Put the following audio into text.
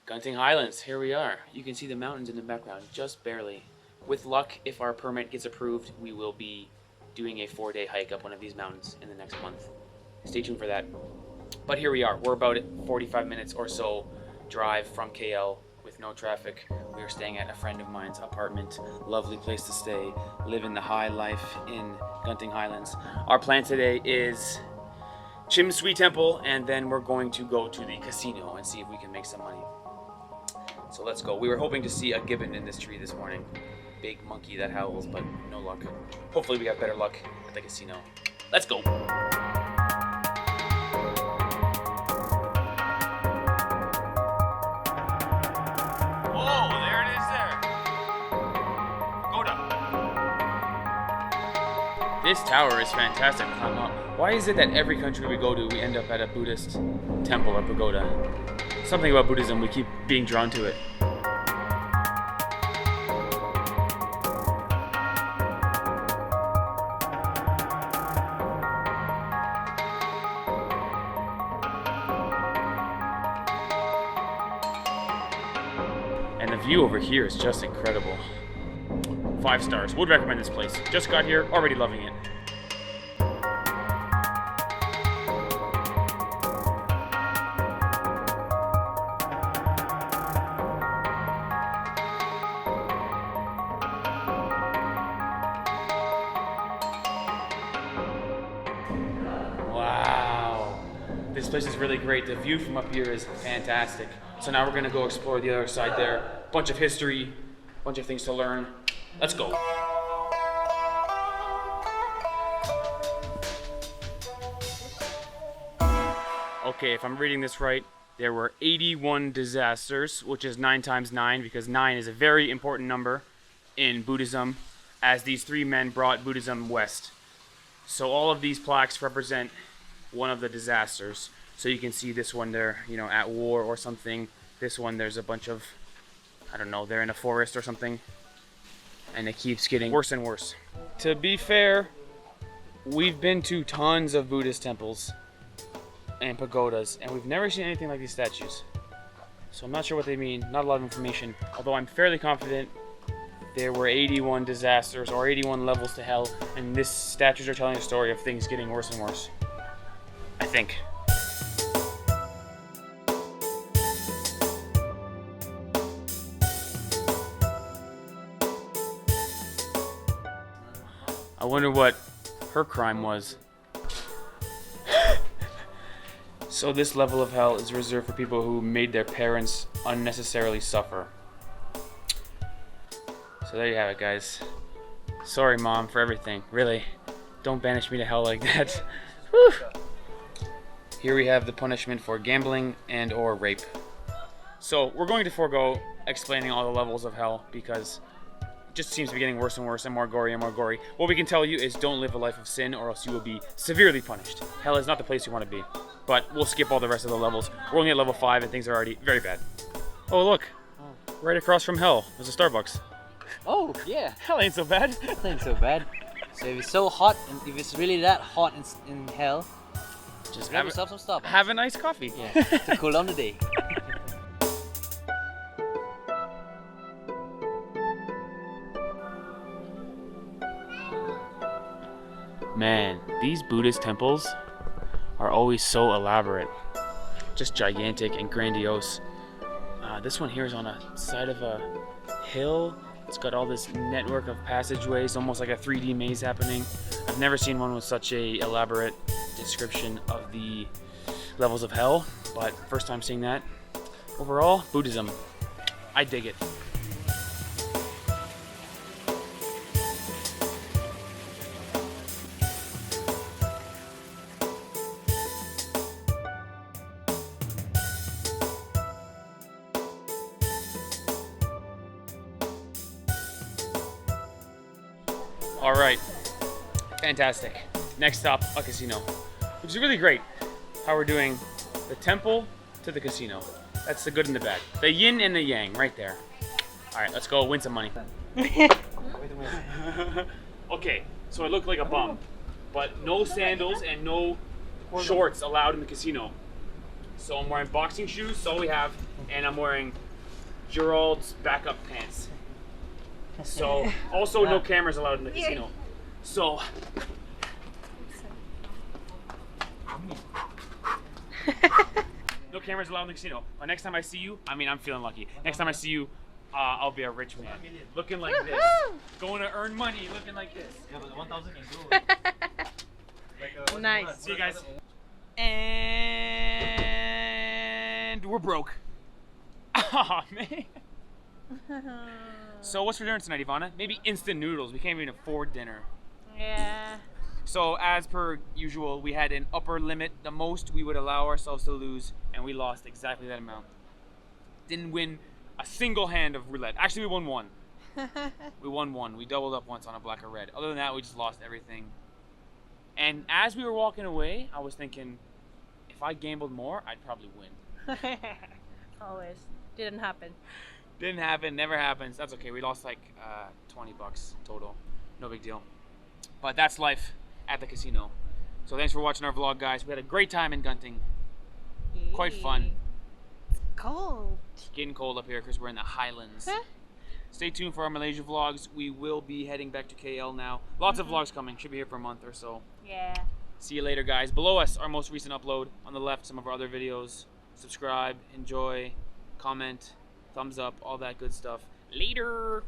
Genting Highlands, here we are. You can see the mountains in the background, just barely. With luck, if our permit gets approved, we will be doing a 4-day hike up one of these mountains in the next month. Stay tuned for that. But here we are. We're about 45 minutes or so drive from KL with no traffic. We are staying at a friend of mine's apartment. Lovely place to stay. Living the high life in Genting Highlands. Our plan today is Chin Swee Temple, and then we're going to go to the casino and see if we can make some money. So let's go. We were hoping to see a gibbon in this tree this morning. Big monkey that howls, but no luck. Hopefully we have better luck at the casino. Let's go. Oh, there it is there. Pagoda. This tower is fantastic to climb up. Why is it that every country we go to, we end up at a Buddhist temple or pagoda? Something about Buddhism, we keep being drawn to it. And the view over here is just incredible. 5 stars. Would recommend this place. Just got here, already loving it. Wow. This place is really great. The view from up here is fantastic. So now we're gonna go explore the other side there. Bunch of history, bunch of things to learn. Let's go. Okay, if I'm reading this right, there were 81 disasters, which is 9 times 9, because 9 is a very important number in Buddhism, as these 3 men brought Buddhism west. So all of these plaques represent one of the disasters. So you can see this one there, you know, at war or something. This one, there's a bunch of, I don't know, they're in a forest or something. And it keeps getting worse and worse. To be fair, we've been to tons of Buddhist temples and pagodas, and we've never seen anything like these statues. So I'm not sure what they mean, not a lot of information, although I'm fairly confident there were 81 disasters or 81 levels to hell, and these statues are telling a story of things getting worse and worse. I think. I wonder what her crime was. So this level of hell is reserved for people who made their parents unnecessarily suffer. So there you have it, guys. Sorry, Mom, for everything. Really, don't banish me to hell like that. Whew. Here we have the punishment for gambling and or rape. So we're going to forego explaining all the levels of hell because it just seems to be getting worse and worse and more gory and more gory. What we can tell you is don't live a life of sin or else you will be severely punished. Hell is not the place you want to be. But we'll skip all the rest of the levels. We're only at level 5 and things are already very bad. Oh look, right across from hell, there's a Starbucks. Oh, yeah. Hell ain't so bad. That ain't so bad. So if it's so hot, and if it's really that hot in hell, just grab yourself some Starbucks. Have a nice coffee. Yeah, to cool down the day. Man, these Buddhist temples are always so elaborate. Just gigantic and grandiose. This one here is on a side of a hill. It's got all this network of passageways, almost like a 3D maze happening. I've never seen one with such a elaborate description of the levels of hell, but first time seeing that. Overall, Buddhism. I dig it. All right, fantastic. Next stop, a casino, which is really great. How we're doing the temple to the casino. That's the good and the bad. The yin and the yang, right there. All right, let's go win some money. Okay, so I look like a bum, but no sandals and no shorts allowed in the casino. So I'm wearing boxing shoes, that's all we have, and I'm wearing Gerald's backup pants. So, also no cameras allowed in the casino. So, no cameras allowed in the casino. But next time I see you, I mean, I'm feeling lucky. Next time I see you, I'll be a rich man. Looking like this. Going to earn money looking like this. Yeah, but 1,000 can go. Nice. See you guys. And we're broke. Oh man. So what's for dinner tonight, Ivana? Maybe instant noodles. We can't even afford dinner. Yeah. So as per usual, we had an upper limit, the most we would allow ourselves to lose, and we lost exactly that amount. Didn't win a single hand of roulette. Actually, we won one. We won one. We doubled up once on a black or red. Other than that, we just lost everything. And as we were walking away, I was thinking, if I gambled more, I'd probably win. Always. Didn't happen. Didn't happen, never happens. That's okay. We lost like 20 bucks total. No big deal. But that's life at the casino. So thanks for watching our vlog, guys. We had a great time in Genting. Quite fun. It's cold. It's getting cold up here because we're in the Highlands. Huh? Stay tuned for our Malaysia vlogs. We will be heading back to KL now. Lots of vlogs coming. Should be here for a month or so. Yeah. See you later, guys. Below us, our most recent upload. On the left, some of our other videos. Subscribe, enjoy, comment, thumbs up, all that good stuff. Later.